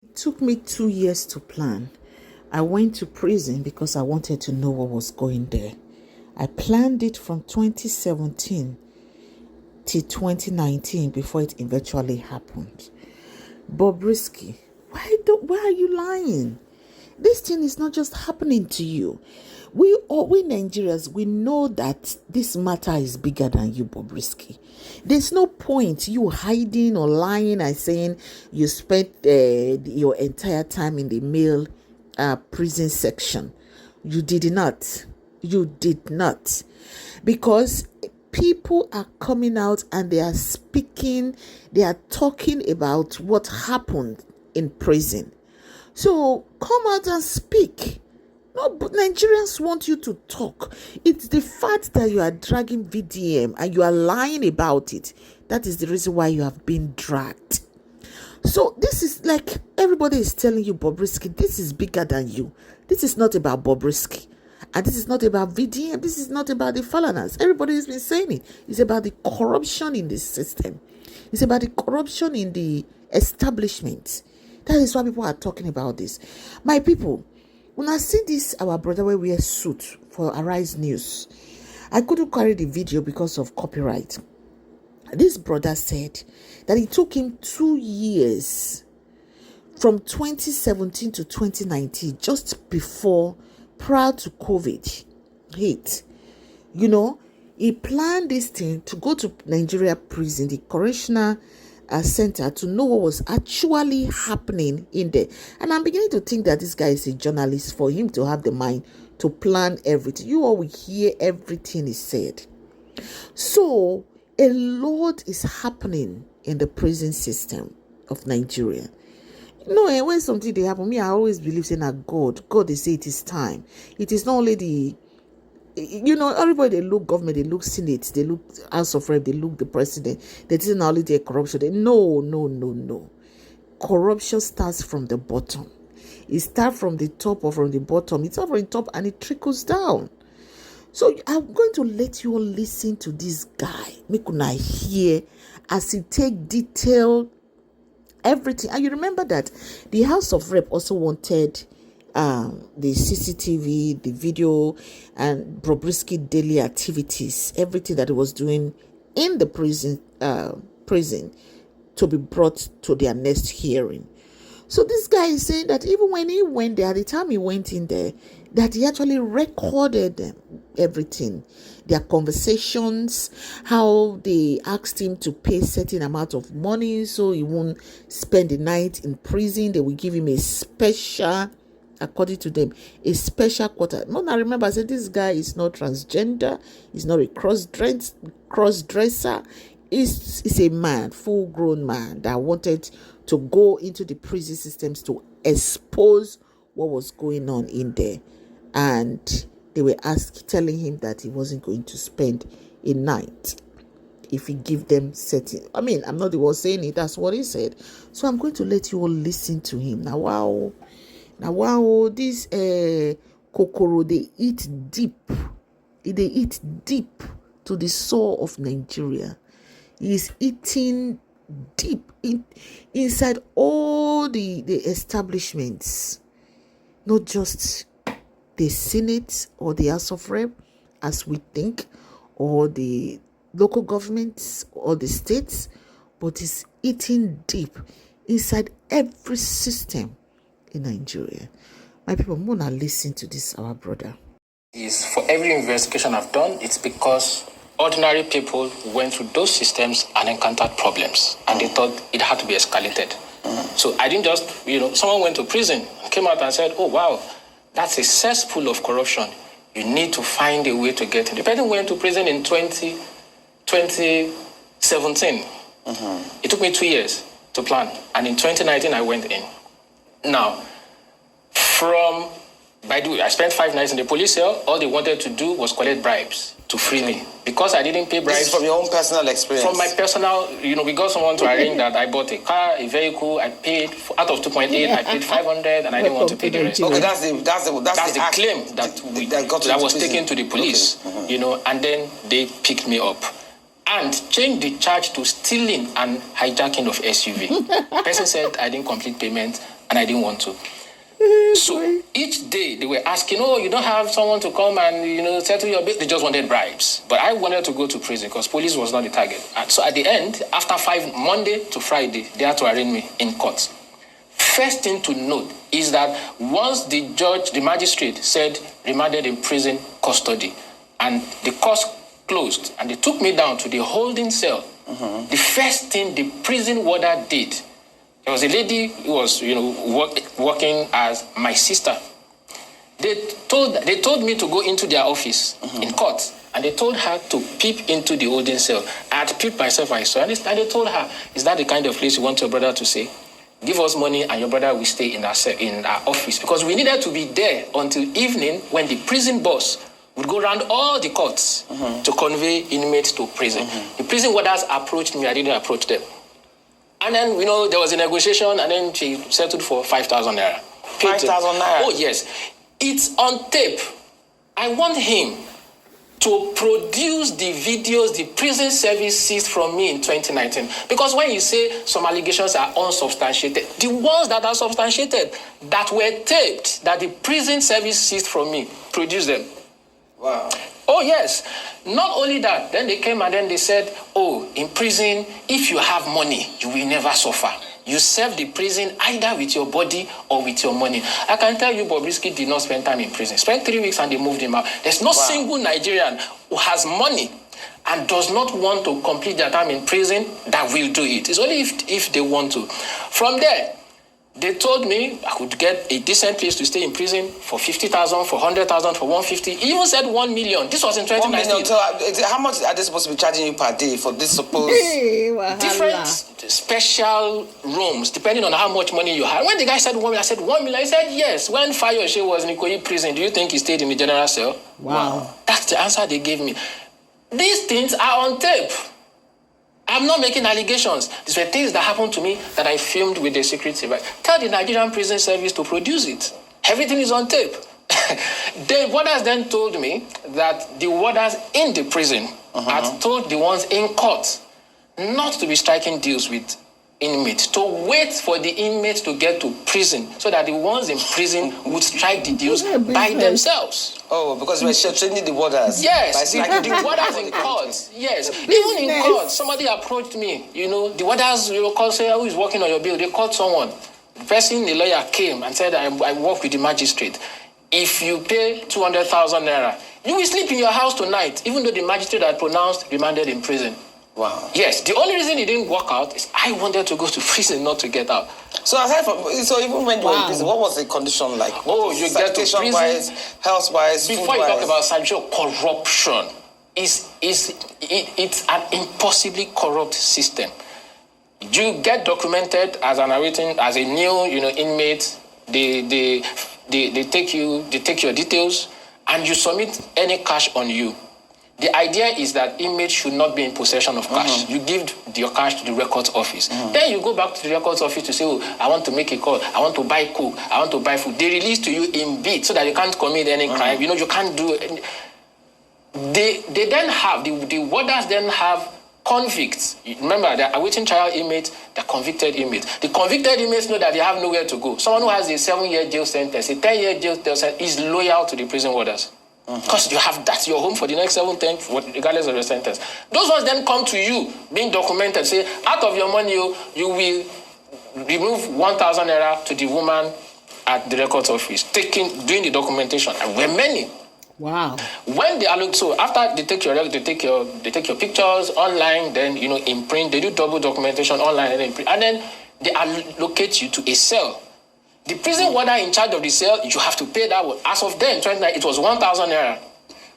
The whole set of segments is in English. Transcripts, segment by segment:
It took me 2 years to plan. I went to prison because I wanted to know what was going there. I planned it from 2017 till 2019 before it eventually happened. Bobrisky, why are you lying? This thing is not just happening to you. We Nigerians, we know that this matter is bigger than you, Bobrisky. There's no point you hiding or lying and saying you spent your entire time in the male prison section. You did not. You did not. Because people are coming out and they are speaking, they are talking about what happened in prison. So come out and speak. No, but Nigerians want you to talk. It's the fact that you are dragging VDM and you are lying about it. That is the reason why you have been dragged. So this is like everybody is telling you, Bobrisky, this is bigger than you. This is not about Bobrisky. And this is not about VDM. This is not about the Falanas. Everybody has been saying it. It's about the corruption in the system. It's about the corruption in the establishment. That is why people are talking about this. My people, when I see this, our brother will wear suit for Arise News. I couldn't carry the video because of copyright. This brother said that it took him 2 years from 2017 to 2019, just prior to COVID hit. You know, he planned this thing to go to Nigeria prison, the correctional center, to know what was actually happening in there. And I'm beginning to think that this guy is a journalist for him to have the mind to plan everything. You all will hear everything he said. So a lot is happening in the prison system of Nigeria. When something they happen, I always believe in God, they say it is time. It is not only everybody, they look government, they look Senate, they look House of Rep, they look the president. That isn't only their corruption. No. Corruption starts from the bottom. It starts from the top or from the bottom. It's over the top and it trickles down. So I'm going to let you all listen to this guy. Make una hear as he take detail everything. And you remember that the House of Rep also wanted the CCTV, the video, and Bobrisky daily activities, everything that he was doing in the prison to be brought to their next hearing. So this guy is saying that even when he went there, at the time he went in there, that he actually recorded everything, their conversations, how they asked him to pay certain amount of money so he won't spend the night in prison. They will give him a special, according to them, a special quarter. No, I remember I said this guy is not transgender, he's not a cross-dresser. He's a man, full-grown man that wanted to go into the prison systems to expose what was going on in there. And they were telling him that he wasn't going to spend a night if he give them certain. I'm not the one saying it, that's what he said. So I'm going to let you all listen to him. Now, wow, this kokoro, they eat deep. They eat deep to the soul of Nigeria. He's eating deep inside all the establishments, not just the Senate or the House of Rep, as we think, or the local governments or the states, but it's eating deep inside every system in Nigeria. My people, I'm gonna listen to this, our brother. Is for every investigation I've done, it's because ordinary people went through those systems and encountered problems, and they thought it had to be escalated. So I didn't just, someone went to prison and came out and said, oh, wow, that's a cesspool of corruption. You need to find a way to get in. The person went to prison in 2017. It took me 2 years to plan, and in 2019, I went in. Now, by the way, I spent 5 nights in the police cell. All they wanted to do was collect bribes to free me. Because I didn't pay bribes. This is from your own personal experience? From my personal, we got someone to arrange that. I bought a car, a vehicle, I paid, out of 2.8, I paid 500, and I didn't want to pay the rest. Okay, that's the claim that was taken to the police, okay. And then they picked me up and changed the charge to stealing and hijacking of SUV. The person said I didn't complete payment, and and I didn't want to. So each day they were asking, oh, you don't have someone to come and, settle your bill. They just wanted bribes. But I wanted to go to prison because police was not the target. And so at the end, after Monday to Friday, they had to arraign me in court. First thing to note is that once the magistrate said remanded in prison custody, and the court closed, and they took me down to the holding cell, the first thing the prison warder did, there was a lady who was, working as my sister. They told me to go into their office in court, and they told her to peep into the holding cell. I had peeped myself, I saw, and they told her, is that the kind of place you want your brother to stay? Give us money, and your brother will stay in our office. Because we needed to be there until evening when the prison boss would go around all the courts to convey inmates to prison. The prison warders approached me, I didn't approach them. And then, there was a negotiation, and then she settled for 5,000 naira. 5,000 naira? Oh, yes. It's on tape. I want him to produce the videos the prison service seized from me in 2019. Because when you say some allegations are unsubstantiated, the ones that are substantiated, that were taped, that the prison service seized from me, produce them. Wow. Oh, yes. Not only that, then they came and then they said, oh, in prison, if you have money, you will never suffer. You serve the prison either with your body or with your money. I can tell you Bobrisky did not spend time in prison. Spent 3 weeks and they moved him out. There's no single Nigerian who has money and does not want to complete their time in prison that will do it. It's only if they want to. From there, they told me I could get a decent place to stay in prison for 50,000, for 100,000, for 150. He even said 1 million. This was in 2019. 1 million. So how much are they supposed to be charging you per day for this supposed? Different special rooms, depending on how much money you have. When the guy said 1 million, I said 1 million. He said yes. When Fayoshe was in Ikoyi prison, do you think he stayed in the general cell? Wow. That's the answer they gave me. These things are on tape. I'm not making allegations. These were things that happened to me that I filmed with the secret service. Tell the Nigerian Prison Service to produce it. Everything is on tape. The warders then told me that the warders in the prison had told the ones in court not to be striking deals with inmates, to wait for the inmates to get to prison so that the ones in prison would strike the deals by themselves. Oh, because we're training the warders. Yes, the warders in court. Yes, even in court, somebody approached me. The warders call, say, who is working on your bill? They called someone. The person, the lawyer came and said, I work with the magistrate. If you pay 200,000 naira, you will sleep in your house tonight, even though the magistrate had pronounced remanded in prison. Wow. Yes, the only reason it didn't work out is I wanted to go to prison, not to get out. So even when you were in prison, what was the condition like? Oh, you get to prison, wise, health-wise, before you talk about sexual corruption, it's an impossibly corrupt system. You get documented as a new inmate. They take your details and you submit any cash on you. The idea is that inmates should not be in possession of cash. You give your cash to the records office. Then you go back to the records office to say, oh, I want to make a call. I want to buy coke. I want to buy food. They release to you in bits so that you can't commit any crime. You can't do it. They then have, the warders then have convicts. Remember, they're awaiting trial inmates, they're convicted inmates. The convicted inmates know that they have nowhere to go. Someone who has a 7-year jail sentence, a 10-year jail sentence is loyal to the prison warders. Because that's your home for the next 7, 10, regardless of your sentence. Those ones then come to you, being documented, say, out of your money, you will remove 1,000 naira to the woman at the records office, doing the documentation. And we're many. Wow. When they allocate, so after they take your pictures online, then in print, they do double documentation online and in print, and then they allocate you to a cell. The prison warder in charge of the cell, you have to pay that one. As of then, it was 1,000 naira.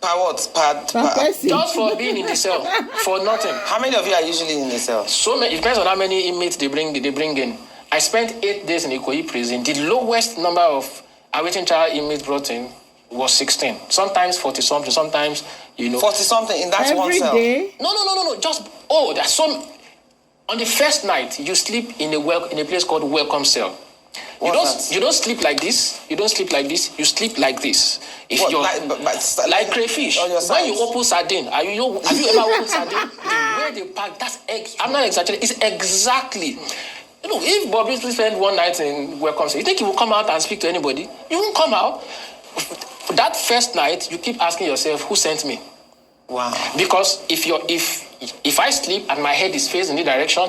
Per what? Per person. Just for being in the cell, for nothing. How many of you are usually in the cell? So many. It depends on how many inmates they bring in. I spent 8 days in Ikoyi prison. The lowest number of awaiting trial inmates brought in was 16. Sometimes 40-something. Sometimes 40-something in that one cell. Every day? No. Just there's some. On the first night, you sleep in a place called welcome cell. You don't sleep like this. You don't sleep like this. You sleep like this. If you're like crayfish. When you open sardine, have you ever opened sardine? The way they pack, I'm not exaggerating. It's exactly. Look, if Bobby spent one night in Welcome Center, you think he will come out and speak to anybody? You won't come out. That first night, you keep asking yourself, who sent me? Wow. Because if I sleep and my head is facing the direction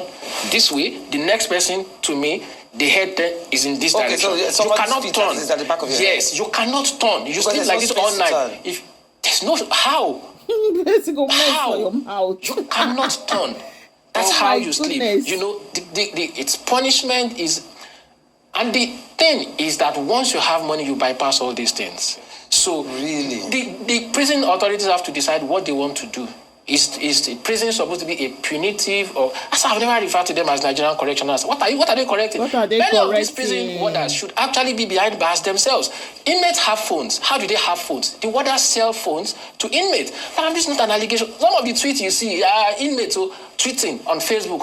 this way, the next person to me, the head is in this direction. So you cannot turn. Is at the back of your yes, head. You cannot turn. You sleep like this all night. If there's no how. How? You cannot turn. That's how you sleep. You know, its punishment is, and the thing is that once you have money, you bypass all these things. So really, the prison authorities have to decide what they want to do. Is the prison supposed to be a punitive, or as I've never referred to them as Nigerian correctionals? What are they correcting? Many of these prison warders should actually be behind bars themselves. Inmates have phones. How do they have phones? The warders sell phones to inmates. And this is not an allegation. Some of the tweets you see are inmates tweeting on Facebook.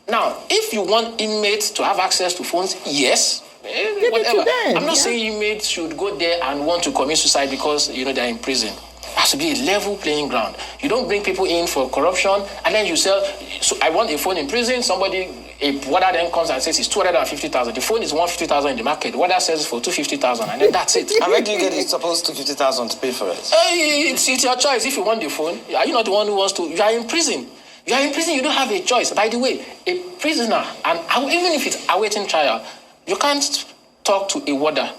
Now, if you want inmates to have access to phones, yes. Whatever. I'm not saying inmates should go there and want to commit suicide because they're in prison. It has to be a level playing ground. You don't bring people in for corruption and then you sell. So I want a phone in prison. A warder then comes and says it's 250,000. The phone is 150,000 in the market. Warder sells for 250,000, and then that's it. And where do you get it? Supposed 250,000 to pay for it? It's your choice. If you want the phone, are you not the one who wants to? You are in prison. You are in prison. You don't have a choice. By the way, a prisoner, and even if it's awaiting trial, you can't talk to a warder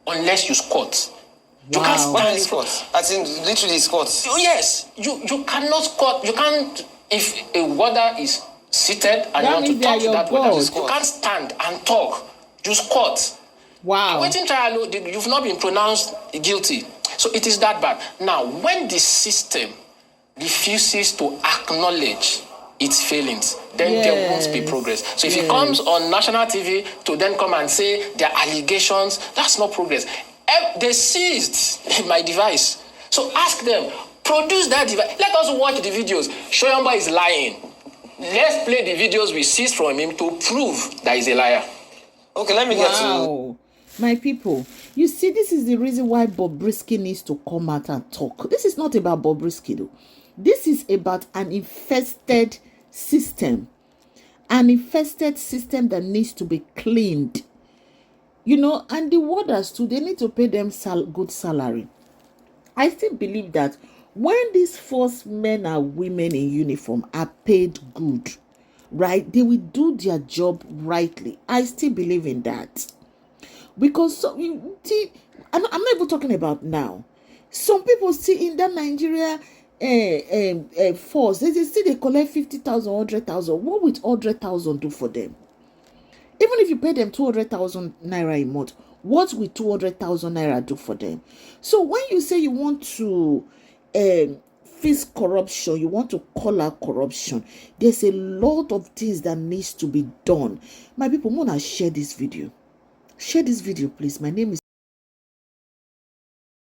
unless you squat. You can't stand squat. As in literally squat. Yes, you cannot squat. You can't. If a warder is seated and you want to talk to that warder, you can't stand and talk. You squat. Wow. Awaiting trial, you've not been pronounced guilty. So it is that bad. Now, when the system refuses to acknowledge its failings, then there won't be progress. So if it comes on national TV to then come and say there are allegations, that's not progress. They seized my device. So ask them, produce that device. Let us watch the videos. Shoyamba is lying. Let's play the videos we seized from him to prove that he's a liar. Okay, let me get to... My people, you see, this is the reason why Bobrisky needs to come out and talk. This is not about Bobrisky, though. This is about an infested system. An infested system that needs to be cleaned. And the warders too, they need to pay them good salary. I still believe that when these first men and women in uniform are paid good, right, they will do their job rightly. I still believe in that. Because, see, I'm not even talking about now. Some people see in that Nigeria force, they collect 50,000, 100,000. What would 100,000 do for them? Even if you pay them 200,000 naira a month, what will 200,000 naira do for them? So when you say you want to fix corruption, you want to call out corruption, there's a lot of things that needs to be done. My people, want to share this video. Share this video, please. My name is